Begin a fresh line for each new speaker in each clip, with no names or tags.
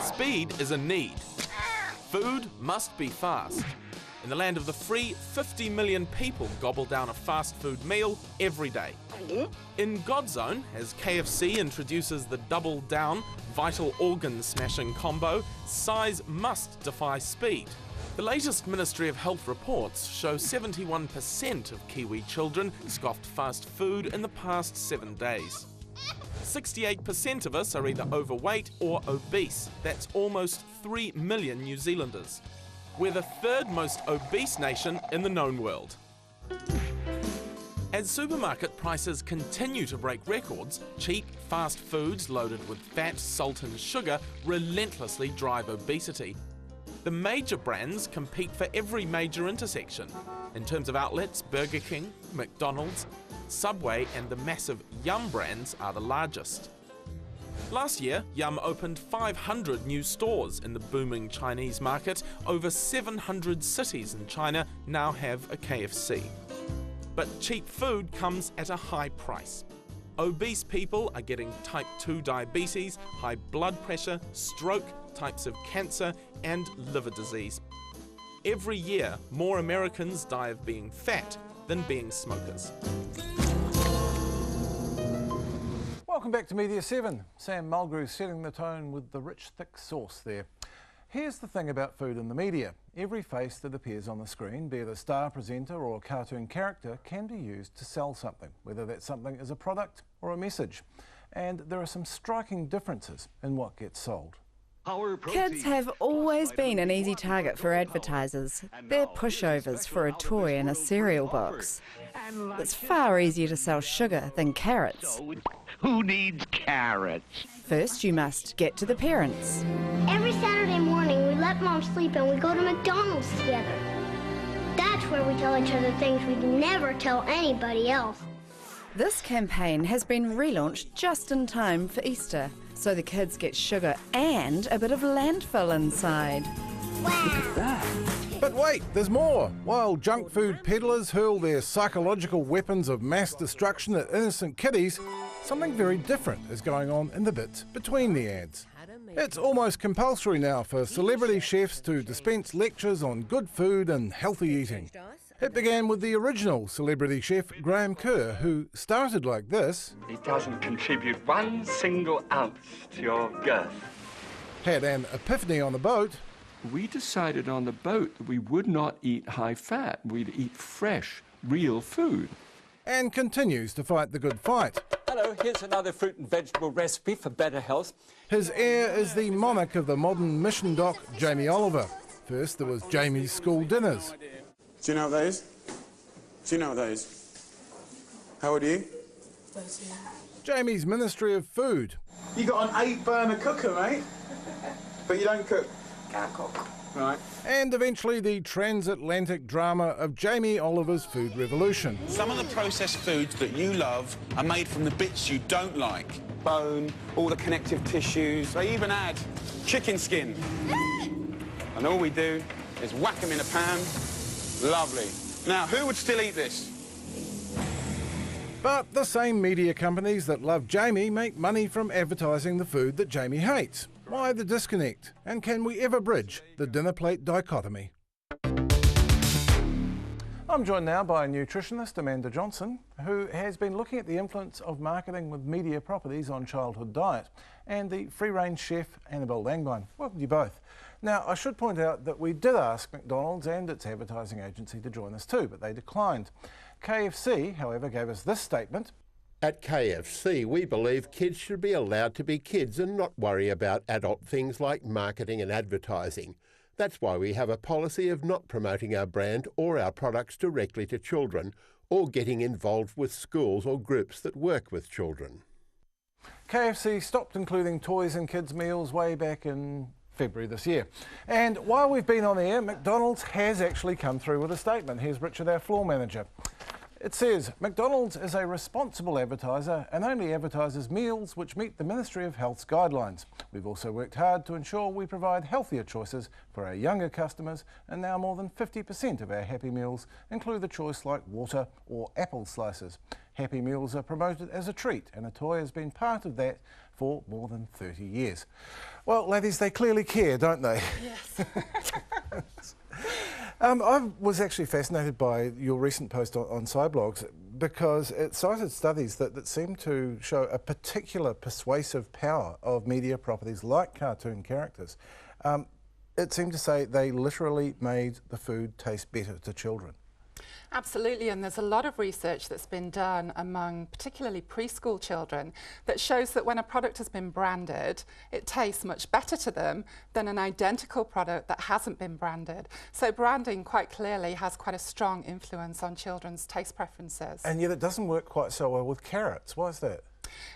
Speed is a need. Food must be fast. In the land of the free, 50 million people gobble down a fast food meal every day. In Godzone, as KFC introduces the double down, vital organ smashing combo, size must defy speed. The latest Ministry of Health reports show 71% of Kiwi children scoffed fast food in the past 7 days. 68% of us are either overweight or obese. That's almost 3 million New Zealanders. We're the third most obese nation in the known world. As supermarket prices continue to break records, cheap, fast foods loaded with fat, salt and sugar relentlessly drive obesity. The major brands compete for every major intersection. In terms of outlets, Burger King, McDonald's, Subway and the massive Yum brands are the largest. Last year, Yum opened 500 new stores in the booming Chinese market. Over 700 cities in China now have a KFC. But cheap food comes at a high price. Obese people are getting type 2 diabetes, high blood pressure, stroke, types of cancer and liver disease. Every year, more Americans die of being fat than being smokers.
Welcome back to Media7. Sam Mulgrew setting the tone with the rich, thick sauce there. Here's the thing about food in the media. Every face that appears on the screen, be it a star presenter or a cartoon character, can be used to sell something, whether that something is a product or a message. And there are some striking differences in what gets sold.
Kids have always been an easy target for advertisers. They're pushovers for a toy and a cereal box. It's far easier to sell sugar than carrots.
Who needs carrots?
First, you must get to the parents.
Every Saturday morning, we let Mom sleep and we go to McDonald's together. That's where we tell each other things we'd never tell anybody else.
This campaign has been relaunched just in time for Easter, so the kids get sugar and a bit of landfill inside.
Wow!
But wait, there's more. While junk food peddlers hurl their psychological weapons of mass destruction at innocent kiddies, something very different is going on in the bits between the ads. It's almost compulsory now for celebrity chefs to dispense lectures on good food and healthy eating. It began with the original celebrity chef, Graham Kerr, who started like this.
It doesn't contribute 1 single ounce to your girth.
Had an epiphany on the boat.
We decided on the boat that we would not eat high fat. We'd eat fresh, real food.
And continues to fight the good fight.
Hello, here's another fruit and vegetable recipe for better health.
His heir is the monarch of the modern mission doc, Jamie Oliver. First there was Jamie's school dinners.
Do you know what that is? Do you know what that is? How old are you?
13.
Jamie's Ministry of Food.
You got an 8-burner cooker, mate. But you don't cook.
Can't cook.
Right.
And eventually the transatlantic drama of Jamie Oliver's food revolution.
Some of the processed foods that you love are made from the bits you don't like. Bone, all the connective tissues. They even add chicken skin. And all we do is whack them in a pan. Lovely. Now, who would still eat this?
But the same media companies that love Jamie make money from advertising the food that Jamie hates. Why the disconnect? And can we ever bridge the dinner plate dichotomy? I'm joined now by nutritionist Amanda Johnson, who has been looking at the influence of marketing with media properties on childhood diet, and the free-range chef Annabelle Langbein. Welcome to you both. Now, I should point out that we did ask McDonald's and its advertising agency to join us too, but they declined. KFC, however, gave us this statement.
At KFC, we believe kids should be allowed to be kids and not worry about adult things like marketing and advertising. That's why we have a policy of not promoting our brand or our products directly to children or getting involved with schools or groups that work with children.
KFC stopped including toys in kids' meals way back in February this year. And while we've been on air, McDonald's has actually come through with a statement. Here's Richard, our floor manager. It says, McDonald's is a responsible advertiser and only advertises meals which meet the Ministry of Health's guidelines. We've also worked hard to ensure we provide healthier choices for our younger customers, and now more than 50% of our Happy Meals include a choice like water or apple slices. Happy Meals are promoted as a treat, and a toy has been part of that for more than 30 years. Well, ladies, they clearly care, don't they?
Yes.
I was actually fascinated by your recent post on Cyblogs because it cited studies that seem to show a particular persuasive power of media properties like cartoon characters. It seemed to say they literally made the food taste better to children.
Absolutely, and there's a lot of research that's been done among particularly preschool children that shows that when a product has been branded, it tastes much better to them than an identical product that hasn't been branded. So branding quite clearly has quite a strong influence on children's taste preferences.
And yet it doesn't work quite so well with carrots. Why is that?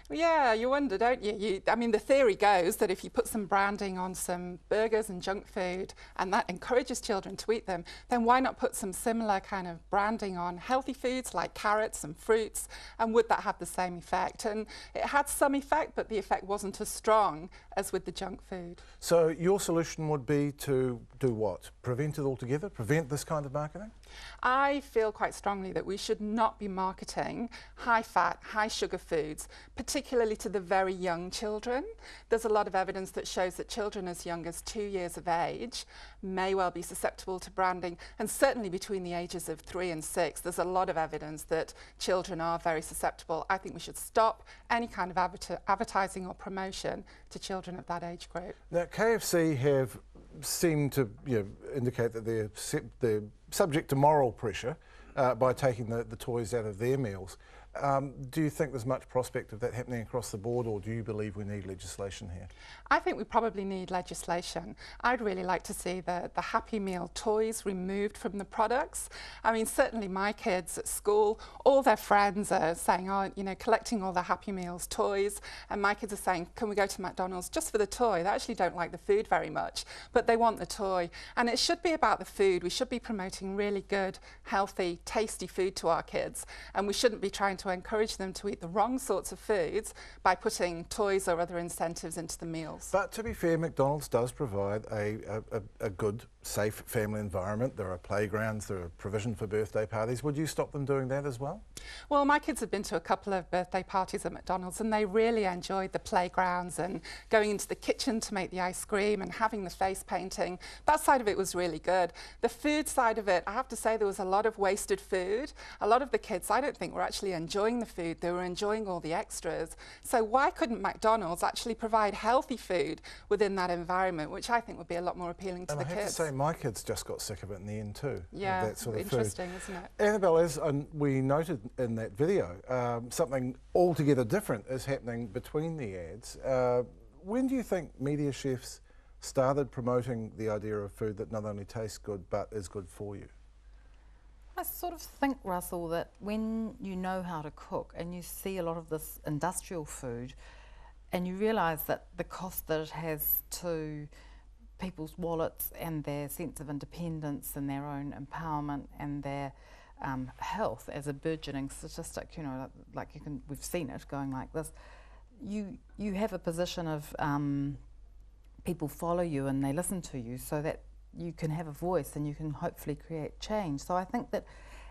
Yeah, you wonder, don't you? I mean, the theory goes that if you put some branding on some burgers and junk food and that encourages children to eat them, then why not put some similar kind of branding on healthy foods like carrots and fruits, and would that have the same effect? And it had some effect, but the effect wasn't as strong as with the junk food.
So your solution would be to do what? Prevent it altogether? Prevent this kind of marketing?
I feel quite strongly that we should not be marketing high-fat, high-sugar foods, particularly to the very young children. There's a lot of evidence that shows that children as young as 2 years of age may well be susceptible to branding, and certainly between the ages of 3 and 6, there's a lot of evidence that children are very susceptible. I think we should stop any kind of advertising or promotion to children of that age group.
Now, KFC have seemed to indicate that they're subject to moral pressure by taking the toys out of their meals. Do you think there's much prospect of that happening across the board, or do you believe we need legislation here?
I think we probably need legislation. I'd really like to see the Happy Meal toys removed from the products. I mean, certainly my kids at school, all their friends are saying, oh, you know, collecting all the Happy Meals toys, and my kids are saying, can we go to McDonald's just for the toy? They actually don't like the food very much, but they want the toy. And it should be about the food. We should be promoting really good, healthy, tasty food to our kids, and we shouldn't be trying to encourage them to eat the wrong sorts of foods by putting toys or other incentives into the meals.
But to be fair, McDonald's does provide a good, safe family environment. There are playgrounds, there are provision for birthday parties. Would you stop them doing that as well?
Well, my kids have been to a couple of birthday parties at McDonald's and they really enjoyed the playgrounds and going into the kitchen to make the ice cream and having the face painting. That side of it was really good. The food side of it, I have to say there was a lot of wasted food. A lot of the kids, I don't think, were actually enjoying the food. They were enjoying all the extras. So why couldn't McDonald's actually provide healthy food within that environment, which I think would be a lot more appealing to the kids.
And I have to say, my kids just got sick of it in the end too.
Yeah,
that sort of
interesting,
food.
Isn't it?
Annabelle, as we noted in that video, something altogether different is happening between the ads. When do you think media chefs started promoting the idea of food that not only tastes good but is good for you?
I sort of think, Russell, that when you know how to cook and you see a lot of this industrial food and you realise that the cost that it has to people's wallets and their sense of independence and their own empowerment and their health as a burgeoning statistic, you know, like we've seen it going like this, you have a position of people follow you and they listen to you so that you can have a voice and you can hopefully create change. So I think that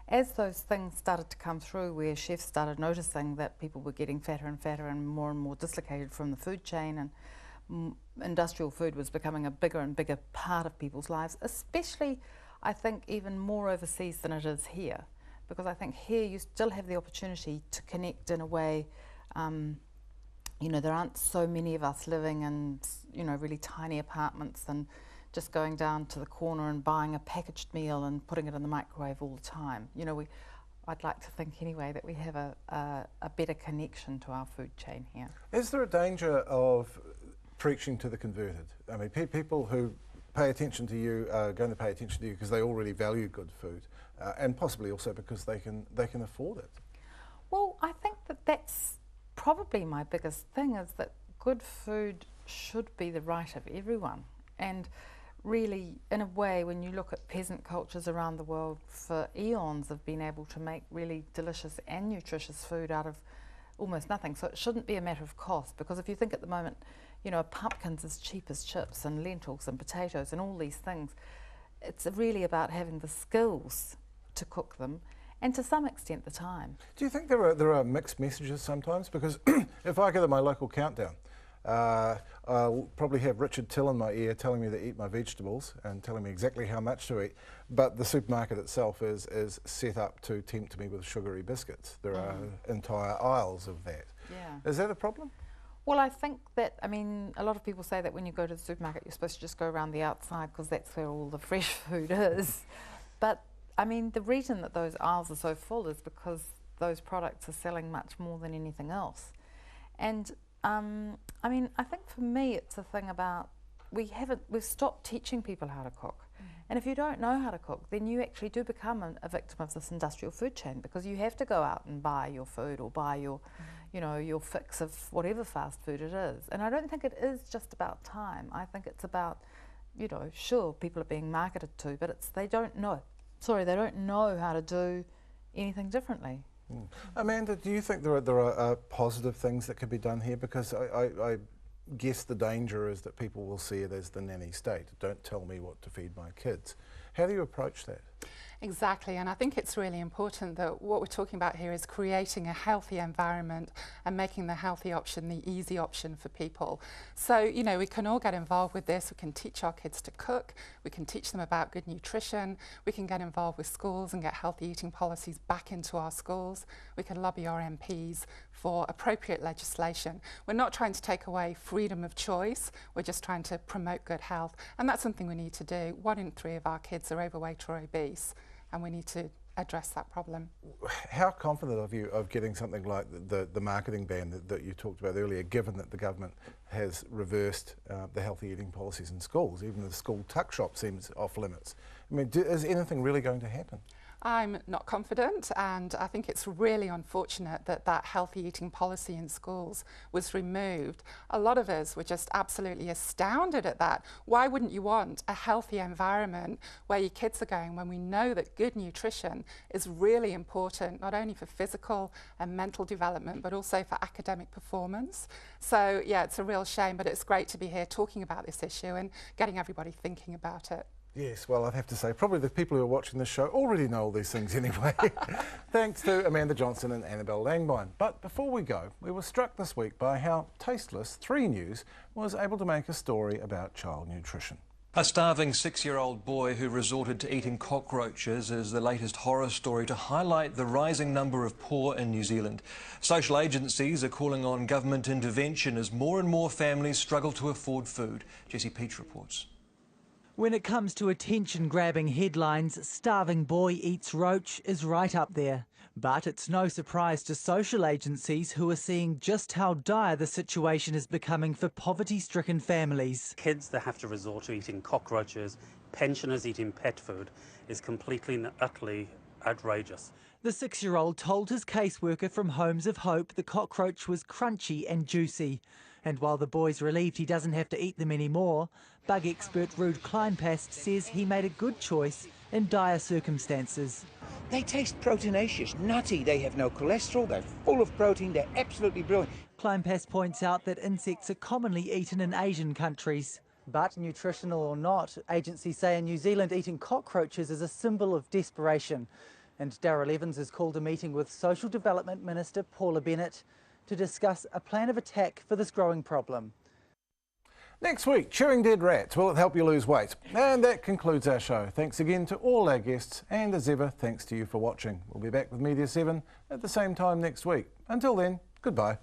as those things started to come through, where chefs started noticing that people were getting fatter and more dislocated from the food chain, and industrial food was becoming a bigger and bigger part of people's lives, especially I think even more overseas than it is here, because I think here you still have the opportunity to connect in a way. You know, there aren't so many of us living in, you know, really tiny apartments and just going down to the corner and buying a packaged meal and putting it in the microwave all the time. You know, I'd like to think anyway that we have a better connection to our food chain here.
Is there a danger of preaching to the converted? I mean, people who pay attention to you are going to pay attention to you because they already value good food, and possibly also because they can afford it.
Well, I think that's probably my biggest thing, is that good food should be the right of everyone. And really, in a way, when you look at peasant cultures around the world, for eons have been able to make really delicious and nutritious food out of almost nothing. So it shouldn't be a matter of cost, because if you think at the moment, you know, a pumpkin's as cheap as chips and lentils and potatoes and all these things. It's really about having the skills to cook them and to some extent the time.
Do you think there are mixed messages sometimes? Because if I go to my local countdown, I'll probably have Richard Till in my ear telling me to eat my vegetables and telling me exactly how much to eat, but the supermarket itself is set up to tempt me with sugary biscuits. There are entire aisles of that.
Yeah.
Is that a problem?
Well, I think that, I mean, a lot of people say that when you go to the supermarket you're supposed to just go around the outside because that's where all the fresh food is. But, I mean, the reason that those aisles are so full is because those products are selling much more than anything else. And, I mean, I think for me it's a thing about we've stopped teaching people how to cook. And if you don't know how to cook, then you actually do become a victim of this industrial food chain, because you have to go out and buy your food or buy your, you know, your fix of whatever fast food it is. And I don't think it is just about time. I think it's about, you know, sure, people are being marketed to, but they don't know how to do anything differently.
Amanda, do you think there are positive things that could be done here? Because I guess the danger is that people will see it as the nanny state. Don't tell me what to feed my kids. How do you approach that?
Exactly, and I think it's really important that what we're talking about here is creating a healthy environment and making the healthy option the easy option for people. So, you know, we can all get involved with this. We can teach our kids to cook, we can teach them about good nutrition, we can get involved with schools and get healthy eating policies back into our schools. We can lobby our MPs for appropriate legislation. We're not trying to take away freedom of choice, we're just trying to promote good health, and that's something we need to do. 1 in 3 of our kids are overweight or obese, and we need to address that problem.
How confident are you of getting something like the marketing ban that you talked about earlier, given that the government has reversed the healthy eating policies in schools? Even the school tuck shop seems off limits. I mean, is anything really going to happen?
I'm not confident, and I think it's really unfortunate that that healthy eating policy in schools was removed. A lot of us were just absolutely astounded at that. Why wouldn't you want a healthy environment where your kids are going when we know that good nutrition is really important, not only for physical and mental development, but also for academic performance? So yeah, it's a real shame, but it's great to be here talking about this issue and getting everybody thinking about it.
Yes, well, I'd have to say probably the people who are watching this show already know all these things anyway. Thanks to Amanda Johnson and Annabelle Langbein. But before we go, we were struck this week by how Tasteless 3 News was able to make a story about child nutrition.
A starving 6-year-old boy who resorted to eating cockroaches is the latest horror story to highlight the rising number of poor in New Zealand. Social agencies are calling on government intervention as more and more families struggle to afford food. Jessie Peach reports.
When it comes to attention-grabbing headlines, Starving Boy Eats Roach is right up there. But it's no surprise to social agencies who are seeing just how dire the situation is becoming for poverty-stricken families.
Kids that have to resort to eating cockroaches, pensioners eating pet food, is completely and utterly outrageous.
The 6-year-old told his caseworker from Homes of Hope the cockroach was crunchy and juicy. And while the boy's relieved he doesn't have to eat them anymore, bug expert Ruud Kleinpast says he made a good choice in dire circumstances.
They taste proteinaceous, nutty, they have no cholesterol, they're full of protein, they're absolutely brilliant.
Kleinpast points out that insects are commonly eaten in Asian countries. But nutritional or not, agencies say in New Zealand eating cockroaches is a symbol of desperation. And Daryl Evans has called a meeting with Social Development Minister Paula Bennett to discuss a plan of attack for this growing problem.
Next week, chewing dead rats. Will it help you lose weight? And that concludes our show. Thanks again to all our guests, and as ever, thanks to you for watching. We'll be back with Media7 at the same time next week. Until then, goodbye.